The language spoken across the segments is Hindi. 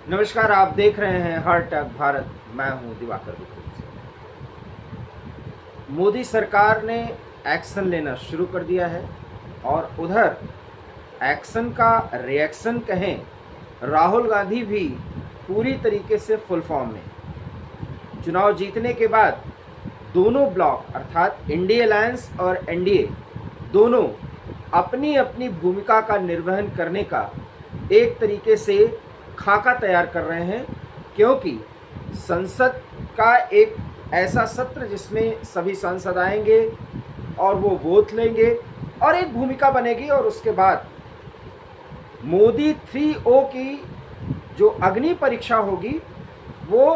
नमस्कार, आप देख रहे हैं हर टक भारत। मैं हूं दिवाकर विक्रम सिंह। मोदी सरकार ने एक्शन लेना शुरू कर दिया है और उधर एक्शन का रिएक्शन कहें, राहुल गांधी भी पूरी तरीके से फुल फॉर्म में। चुनाव जीतने के बाद दोनों ब्लॉक अर्थात इंडिया अलायंस और एनडीए दोनों अपनी अपनी भूमिका का निर्वहन करने का एक तरीके से खाका तैयार कर रहे हैं, क्योंकि संसद का एक ऐसा सत्र जिसमें सभी सांसद आएंगे और वो वोट लेंगे और एक भूमिका बनेगी और उसके बाद मोदी 3O की जो अग्नि परीक्षा होगी वो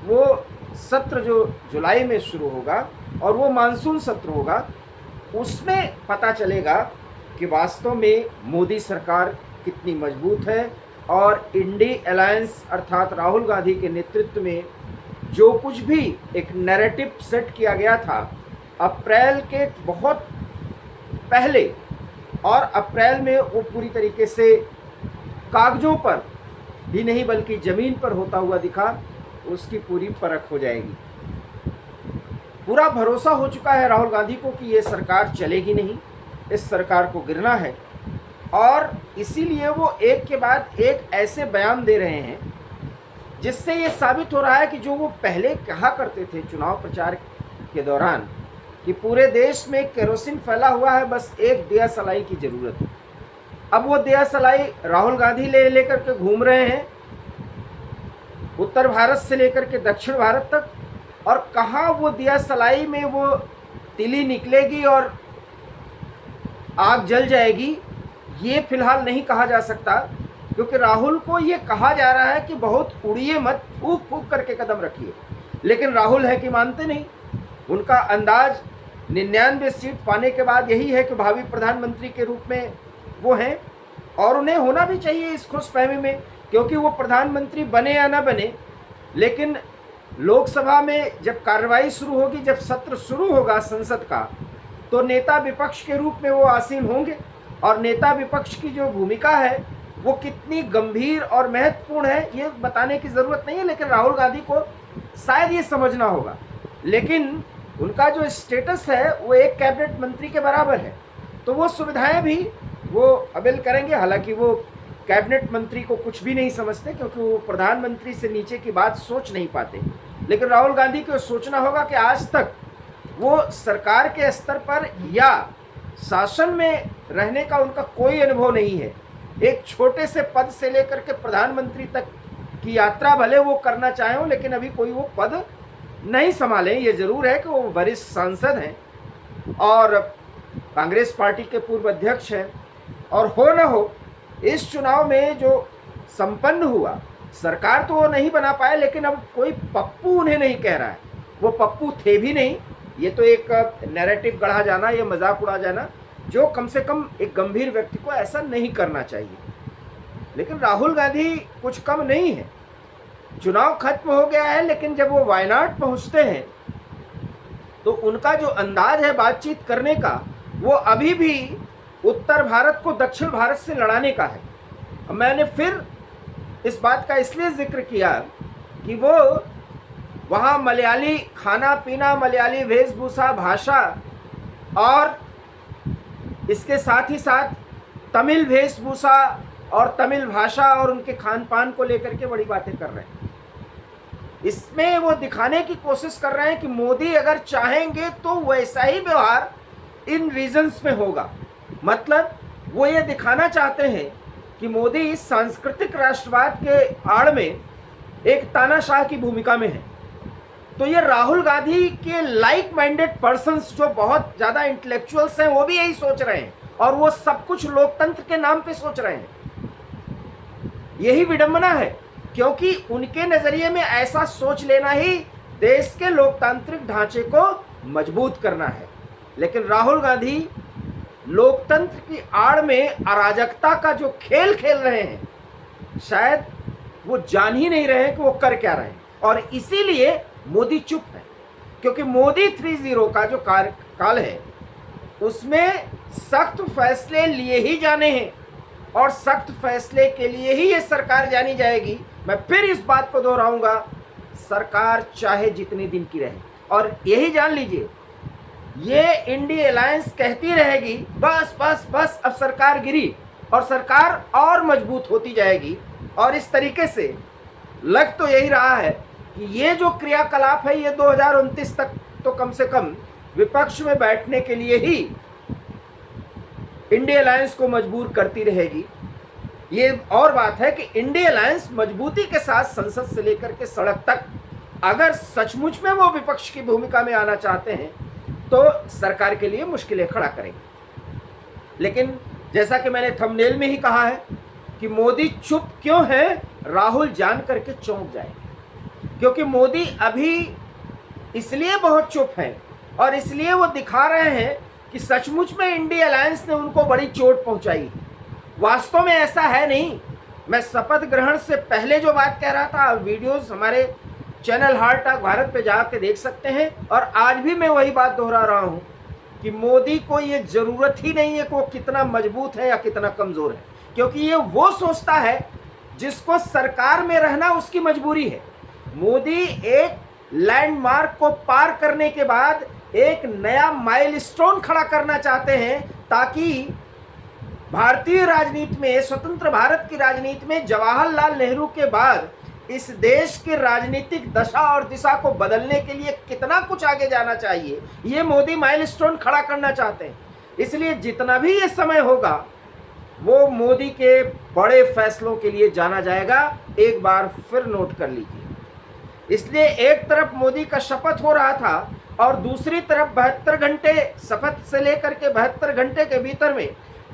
वो सत्र जो जुलाई में शुरू होगा और वो मानसून सत्र होगा, उसमें पता चलेगा कि वास्तव में मोदी सरकार कितनी मजबूत है और इंडिया अलायंस अर्थात राहुल गांधी के नेतृत्व में जो कुछ भी एक नैरेटिव सेट किया गया था अप्रैल के बहुत पहले और अप्रैल में वो पूरी तरीके से कागजों पर भी नहीं बल्कि ज़मीन पर होता हुआ दिखा, उसकी पूरी परख हो जाएगी। पूरा भरोसा हो चुका है राहुल गांधी को कि ये सरकार चलेगी नहीं, इस सरकार को गिरना है और इसीलिए वो एक के बाद एक ऐसे बयान दे रहे हैं जिससे ये साबित हो रहा है कि जो वो पहले कहा करते थे चुनाव प्रचार के दौरान कि पूरे देश में केरोसिन फैला हुआ है, बस एक दिया सलाई की ज़रूरत है। अब वो दिया सलाई राहुल गांधी लेकर के घूम रहे हैं, उत्तर भारत से लेकर के दक्षिण भारत तक, और कहाँ वो दिया सलाई में वो तिली निकलेगी और आग जल जाएगी, ये फिलहाल नहीं कहा जा सकता, क्योंकि राहुल को ये कहा जा रहा है कि बहुत उड़िए मत, फूक फूक करके कदम रखिए, लेकिन राहुल है कि मानते नहीं। उनका अंदाज 99 सीट पाने के बाद यही है कि भावी प्रधानमंत्री के रूप में वो हैं और उन्हें होना भी चाहिए इस खुशफहमी में, क्योंकि वो प्रधानमंत्री बने या ना बने, लेकिन लोकसभा में जब कार्रवाई शुरू होगी, जब सत्र शुरू होगा संसद का, तो नेता विपक्ष के रूप में वो आसीन होंगे और नेता विपक्ष की जो भूमिका है वो कितनी गंभीर और महत्वपूर्ण है ये बताने की ज़रूरत नहीं है, लेकिन राहुल गांधी को शायद ये समझना होगा। लेकिन उनका जो स्टेटस है वो एक कैबिनेट मंत्री के बराबर है, तो वो सुविधाएं भी वो अवेल करेंगे। हालांकि वो कैबिनेट मंत्री को कुछ भी नहीं समझते, क्योंकि वो प्रधानमंत्री से नीचे की बात सोच नहीं पाते, लेकिन राहुल गांधी को सोचना होगा कि आज तक वो सरकार के स्तर पर या शासन में रहने का उनका कोई अनुभव नहीं है। एक छोटे से पद से लेकर के प्रधानमंत्री तक की यात्रा भले वो करना चाहें, लेकिन अभी कोई वो पद नहीं संभाले। ये जरूर है कि वो वरिष्ठ सांसद हैं और कांग्रेस पार्टी के पूर्व अध्यक्ष हैं, और हो न हो इस चुनाव में जो संपन्न हुआ, सरकार तो वो नहीं बना पाए, लेकिन अब कोई पप्पू उन्हें नहीं कह रहा है, वो पप्पू थे भी नहीं। ये तो एक नैरेटिव गढ़ा जाना, ये मजाक उड़ा जाना, जो कम से कम एक गंभीर व्यक्ति को ऐसा नहीं करना चाहिए। लेकिन राहुल गांधी कुछ कम नहीं है। चुनाव खत्म हो गया है, लेकिन जब वो वायनाड पहुंचते हैं तो उनका जो अंदाज है बातचीत करने का, वो अभी भी उत्तर भारत को दक्षिण भारत से लड़ाने का है। मैंने फिर इस बात का इसलिए जिक्र किया कि वो वहाँ मलयाली खाना पीना, मलयाली वेशभूषा, भाषा और इसके साथ ही साथ तमिल वेशभूषा और तमिल भाषा और उनके खान पान को लेकर के बड़ी बातें कर रहे हैं। इसमें वो दिखाने की कोशिश कर रहे हैं कि मोदी अगर चाहेंगे तो वैसा ही व्यवहार इन रीजन्स में होगा। मतलब वो ये दिखाना चाहते हैं कि मोदी इस सांस्कृतिक राष्ट्रवाद के आड़ में एक तानाशाह की भूमिका में है। तो ये राहुल गांधी के लाइक माइंडेड पर्सन्स जो बहुत ज़्यादा इंटेलेक्चुअल्स हैं, वो भी यही सोच रहे हैं, और वो सब कुछ लोकतंत्र के नाम पे सोच रहे हैं। यही विडंबना है, क्योंकि उनके नज़रिए में ऐसा सोच लेना ही देश के लोकतांत्रिक ढांचे को मजबूत करना है। लेकिन राहुल गांधी लोकतंत्र की आड़ में अराजकता का जो खेल खेल रहे हैं, शायद वो जान ही नहीं रहे कि वो कर क्या रहे हैं, और इसीलिए मोदी चुप है। क्योंकि मोदी 3-0 का जो कार्यकाल है उसमें सख्त फैसले लिए ही जाने हैं और सख्त फैसले के लिए ही ये सरकार जानी जाएगी। मैं फिर इस बात को दोहराऊंगा, सरकार चाहे जितने दिन की रहे, और यही जान लीजिए ये इंडिया अलायंस कहती रहेगी बस बस बस अब सरकार गिरी, और सरकार और मजबूत होती जाएगी। और इस तरीके से लग तो यही रहा है कि ये जो क्रियाकलाप है ये 2029 तक तो कम से कम विपक्ष में बैठने के लिए ही इंडिया अलायंस को मजबूर करती रहेगी। ये और बात है कि इंडिया अलायंस मजबूती के साथ संसद से लेकर के सड़क तक अगर सचमुच में वो विपक्ष की भूमिका में आना चाहते हैं तो सरकार के लिए मुश्किलें खड़ा करेंगे। लेकिन जैसा कि मैंने थंबनेल में ही कहा है कि मोदी चुप क्यों है, राहुल जान करके चौंक जाएंगे। क्योंकि मोदी अभी इसलिए बहुत चुप है और इसलिए वो दिखा रहे हैं कि सचमुच में इंडिया अलायंस ने उनको बड़ी चोट पहुंचाई। वास्तव में ऐसा है नहीं। मैं शपथ ग्रहण से पहले जो बात कह रहा था, वीडियोस हमारे चैनल हार्ट टॉक भारत पे जाके देख सकते हैं, और आज भी मैं वही बात दोहरा रहा हूं कि मोदी को ये जरूरत ही नहीं है कि वो कितना मजबूत है या कितना कमजोर है, क्योंकि ये वो सोचता है जिसको सरकार में रहना उसकी मजबूरी है। मोदी एक लैंडमार्क को पार करने के बाद एक नया माइलस्टोन खड़ा करना चाहते हैं, ताकि भारतीय राजनीति में, स्वतंत्र भारत की राजनीति में जवाहरलाल नेहरू के बाद इस देश की राजनीतिक दशा और दिशा को बदलने के लिए कितना कुछ आगे जाना चाहिए, ये मोदी माइलस्टोन खड़ा करना चाहते हैं। इसलिए जितना भी ये समय होगा वो मोदी के बड़े फैसलों के लिए जाना जाएगा। एक बार फिर नोट कर लीजिए। इसलिए एक तरफ मोदी का शपथ हो रहा था और दूसरी तरफ 72 घंटे, शपथ से लेकर के 72 घंटे के भीतर में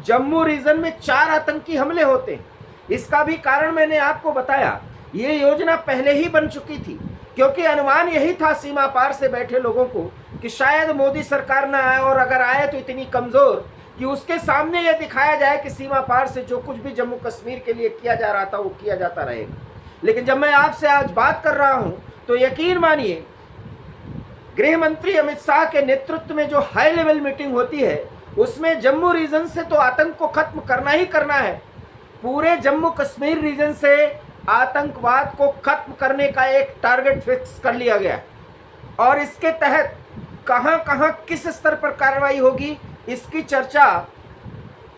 जम्मू रीजन में 4 आतंकी हमले होते हैं। इसका भी कारण मैंने आपको बताया। ये योजना पहले ही बन चुकी थी, क्योंकि अनुमान यही था सीमा पार से बैठे लोगों को कि शायद मोदी सरकार ना आए, और अगर आए तो इतनी कमजोर कि उसके सामने यह दिखाया जाए कि सीमा पार से जो कुछ भी जम्मू कश्मीर के लिए किया जा रहा था वो किया जाता रहेगा। लेकिन जब मैं आपसे आज बात कर रहा हूं तो यकीन मानिए, गृह मंत्री अमित शाह के नेतृत्व में जो हाई लेवल मीटिंग होती है उसमें जम्मू रीजन से तो आतंक को खत्म करना ही करना है। पूरे जम्मू कश्मीर रीजन से आतंकवाद को खत्म करने का एक टारगेट फिक्स कर लिया गया है, और इसके तहत कहां कहां किस स्तर पर कार्रवाई होगी इसकी चर्चा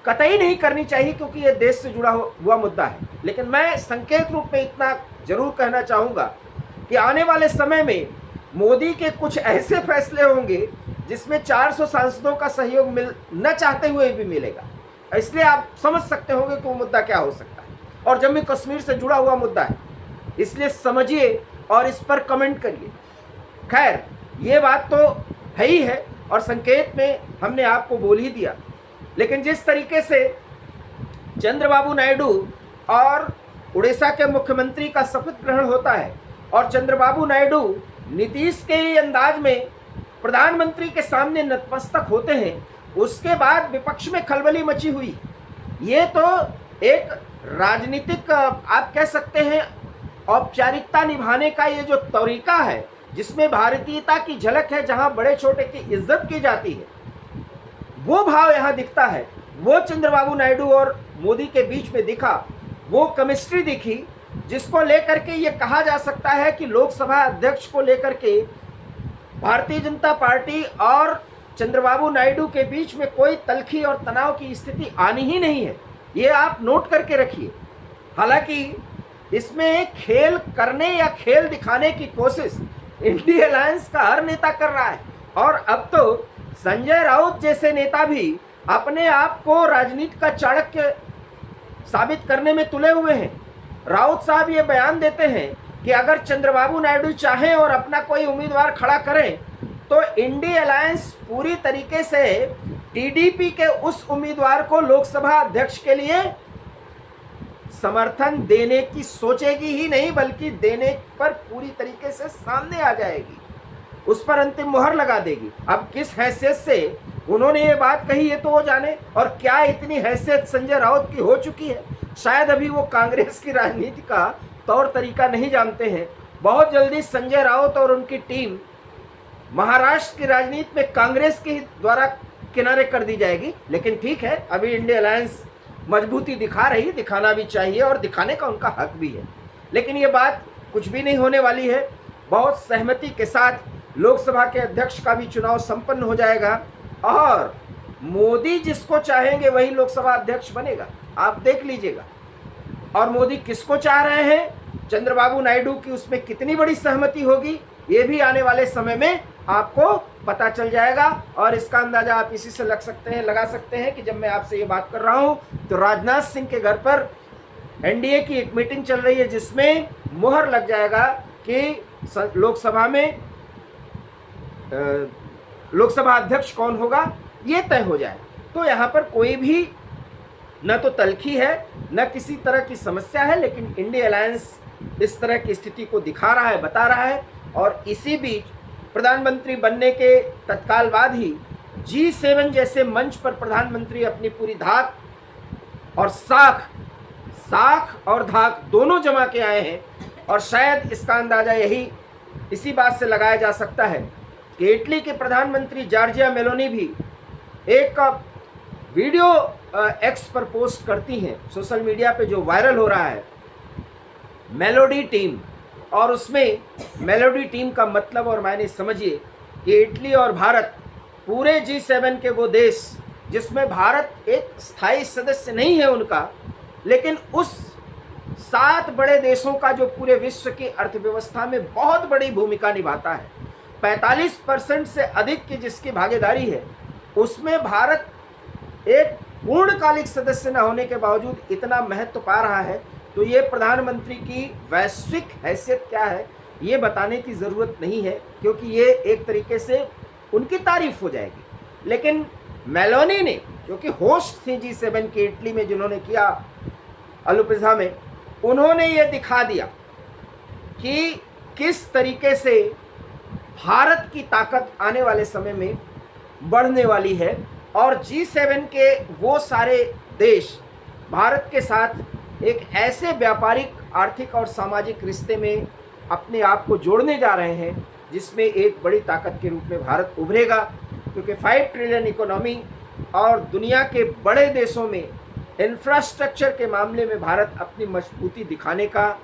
कतई नहीं करनी चाहिए, क्योंकि यह देश से जुड़ा हुआ मुद्दा है। लेकिन मैं संकेत रूप में इतना जरूर कहना चाहूँगा कि आने वाले समय में मोदी के कुछ ऐसे फैसले होंगे जिसमें 400 सांसदों का सहयोग मिल न चाहते हुए भी मिलेगा। इसलिए आप समझ सकते होंगे कि वो मुद्दा क्या हो सकता है, और जम्मू कश्मीर से जुड़ा हुआ मुद्दा है। इसलिए समझिए और इस पर कमेंट करिए। खैर, ये बात तो है ही है और संकेत में हमने आपको बोल ही दिया। लेकिन जिस तरीके से चंद्रबाबू नायडू और उड़ीसा के मुख्यमंत्री का शपथ ग्रहण होता है और चंद्रबाबू नायडू नीतीश के ही अंदाज में प्रधानमंत्री के सामने नतमस्तक होते हैं, उसके बाद विपक्ष में खलबली मची हुई। ये तो एक राजनीतिक, आप कह सकते हैं, औपचारिकता निभाने का ये जो तरीका है जिसमें भारतीयता की झलक है, जहां बड़े छोटे की इज्जत की जाती है, वो भाव यहाँ दिखता है। वो चंद्रबाबू नायडू और मोदी के बीच में दिखा, वो केमिस्ट्री दिखी, जिसको लेकर के ये कहा जा सकता है कि लोकसभा अध्यक्ष को लेकर के भारतीय जनता पार्टी और चंद्रबाबू नायडू के बीच में कोई तल्खी और तनाव की स्थिति आनी ही नहीं है। ये आप नोट करके रखिए। हालांकि इसमें खेल करने या खेल दिखाने की कोशिश इंडिया अलायंस का हर नेता कर रहा है, और अब तो संजय राउत जैसे नेता भी अपने आप को राजनीति का चाणक्य साबित करने में तुले हुए हैं। राउत साहब ये बयान देते हैं कि अगर चंद्रबाबू नायडू चाहें और अपना कोई उम्मीदवार खड़ा करें तो इंडिया अलायंस पूरी तरीके से टीडीपी के उस उम्मीदवार को लोकसभा अध्यक्ष के लिए समर्थन देने की सोचेगी ही नहीं, बल्कि देने पर पूरी तरीके से सामने आ जाएगी, उस पर अंतिम मुहर लगा देगी। अब किस हैसियत से उन्होंने ये बात कही है तो वो जाने, और क्या इतनी हैसियत संजय राउत की हो चुकी है। शायद अभी वो कांग्रेस की राजनीति का तौर तरीका नहीं जानते हैं। बहुत जल्दी संजय राउत और उनकी टीम महाराष्ट्र की राजनीति में कांग्रेस के द्वारा किनारे कर दी जाएगी। लेकिन ठीक है, अभी इंडिया अलायंस मजबूती दिखा रही है, दिखाना भी चाहिए और दिखाने का उनका हक भी है। लेकिन ये बात कुछ भी नहीं होने वाली है। बहुत सहमति के साथ लोकसभा के अध्यक्ष का भी चुनाव संपन्न हो जाएगा और मोदी जिसको चाहेंगे वही लोकसभा अध्यक्ष बनेगा, आप देख लीजिएगा। और मोदी किसको चाह रहे हैं, चंद्रबाबू नायडू की उसमें कितनी बड़ी सहमति होगी, ये भी आने वाले समय में आपको पता चल जाएगा। और इसका अंदाजा आप इसी से लगा सकते हैं कि जब मैं आपसे ये बात कर रहा हूं तो राजनाथ सिंह के घर पर एनडीए की एक मीटिंग चल रही है जिसमें मुहर लग जाएगा कि लोकसभा में लोकसभा अध्यक्ष कौन होगा, ये तय हो जाए। तो यहाँ पर कोई भी न तो तल्खी है न किसी तरह की समस्या है, लेकिन इंडिया अलायंस इस तरह की स्थिति को दिखा रहा है, बता रहा है। और इसी बीच प्रधानमंत्री बनने के तत्काल बाद ही G7 जैसे मंच पर प्रधानमंत्री अपनी पूरी धाक और साख और धाक दोनों जमा के आए हैं। और शायद इसका अंदाजा इसी बात से लगाया जा सकता है कि इटली के प्रधानमंत्री जॉर्जिया मेलोनी भी एक वीडियो एक्स पर पोस्ट करती हैं, सोशल मीडिया पे जो वायरल हो रहा है, मेलोडी टीम। और उसमें मेलोडी टीम का मतलब और मायने समझिए कि इटली और भारत पूरे G7 के वो देश जिसमें भारत एक स्थायी सदस्य नहीं है उनका, लेकिन उस 7 बड़े देशों का जो पूरे विश्व की अर्थव्यवस्था में बहुत बड़ी भूमिका निभाता है, 45% से अधिक की जिसकी भागीदारी है, उसमें भारत एक पूर्णकालिक सदस्य न होने के बावजूद इतना महत्व पा रहा है। तो ये प्रधानमंत्री की वैश्विक हैसियत क्या है ये बताने की ज़रूरत नहीं है, क्योंकि ये एक तरीके से उनकी तारीफ हो जाएगी। लेकिन मेलोनी ने, जो कि होस्ट थी G7 की इटली में जिन्होंने किया अलुपिज़ा में, उन्होंने ये दिखा दिया कि किस तरीके से भारत की ताकत आने वाले समय में बढ़ने वाली है। और G7 के वो सारे देश भारत के साथ एक ऐसे व्यापारिक, आर्थिक और सामाजिक रिश्ते में अपने आप को जोड़ने जा रहे हैं जिसमें एक बड़ी ताकत के रूप में भारत उभरेगा। क्योंकि 5 ट्रिलियन इकोनॉमी और दुनिया के बड़े देशों में इंफ्रास्ट्रक्चर के मामले में भारत अपनी मजबूती दिखाने का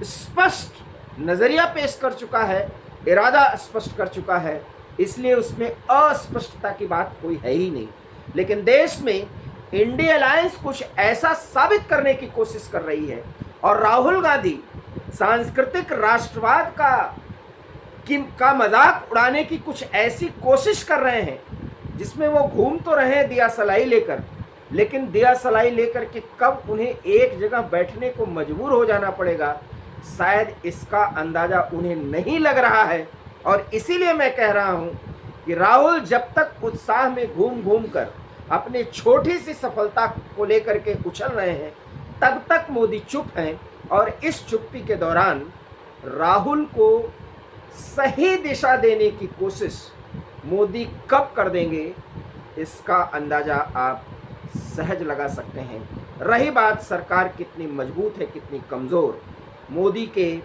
स्पष्ट नज़रिया पेश कर चुका है, इरादा स्पष्ट कर चुका है। इसलिए उसमें अस्पष्टता की बात कोई है ही नहीं। लेकिन देश में इंडिया अलायंस कुछ ऐसा साबित करने की कोशिश कर रही है और राहुल गांधी सांस्कृतिक राष्ट्रवाद का मजाक उड़ाने की कुछ ऐसी कोशिश कर रहे हैं जिसमें वो घूम तो रहे हैं दिया सलाई लेकर, लेकिन दिया सलाई लेकर के कब उन्हें एक जगह बैठने को मजबूर हो जाना पड़ेगा, शायद इसका अंदाजा उन्हें नहीं लग रहा है। और इसीलिए मैं कह रहा हूं कि राहुल जब तक उत्साह में घूम घूम कर अपनी छोटी सी सफलता को लेकर के उछल रहे हैं, तब तक मोदी चुप हैं। और इस चुप्पी के दौरान राहुल को सही दिशा देने की कोशिश मोदी कब कर देंगे, इसका अंदाजा आप सहज लगा सकते हैं। रही बात सरकार कितनी मजबूत है, कितनी कमज़ोर, मोदी के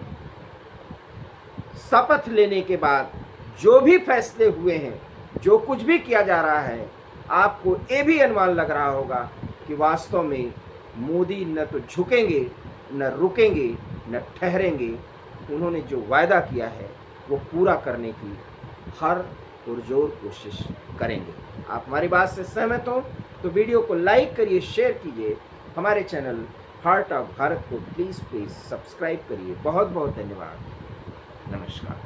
शपथ लेने के बाद जो भी फैसले हुए हैं, जो कुछ भी किया जा रहा है, आपको ये भी अनुमान लग रहा होगा कि वास्तव में मोदी न तो झुकेंगे, न रुकेंगे, न ठहरेंगे। उन्होंने जो वायदा किया है वो पूरा करने की हर पुरजोर कोशिश करेंगे। आप हमारी बात से सहमत हो तो वीडियो को लाइक करिए, शेयर कीजिए। हमारे चैनल हार्ट ऑफ भारत को प्लीज़ सब्सक्राइब करिए। बहुत बहुत धन्यवाद। नमस्कार।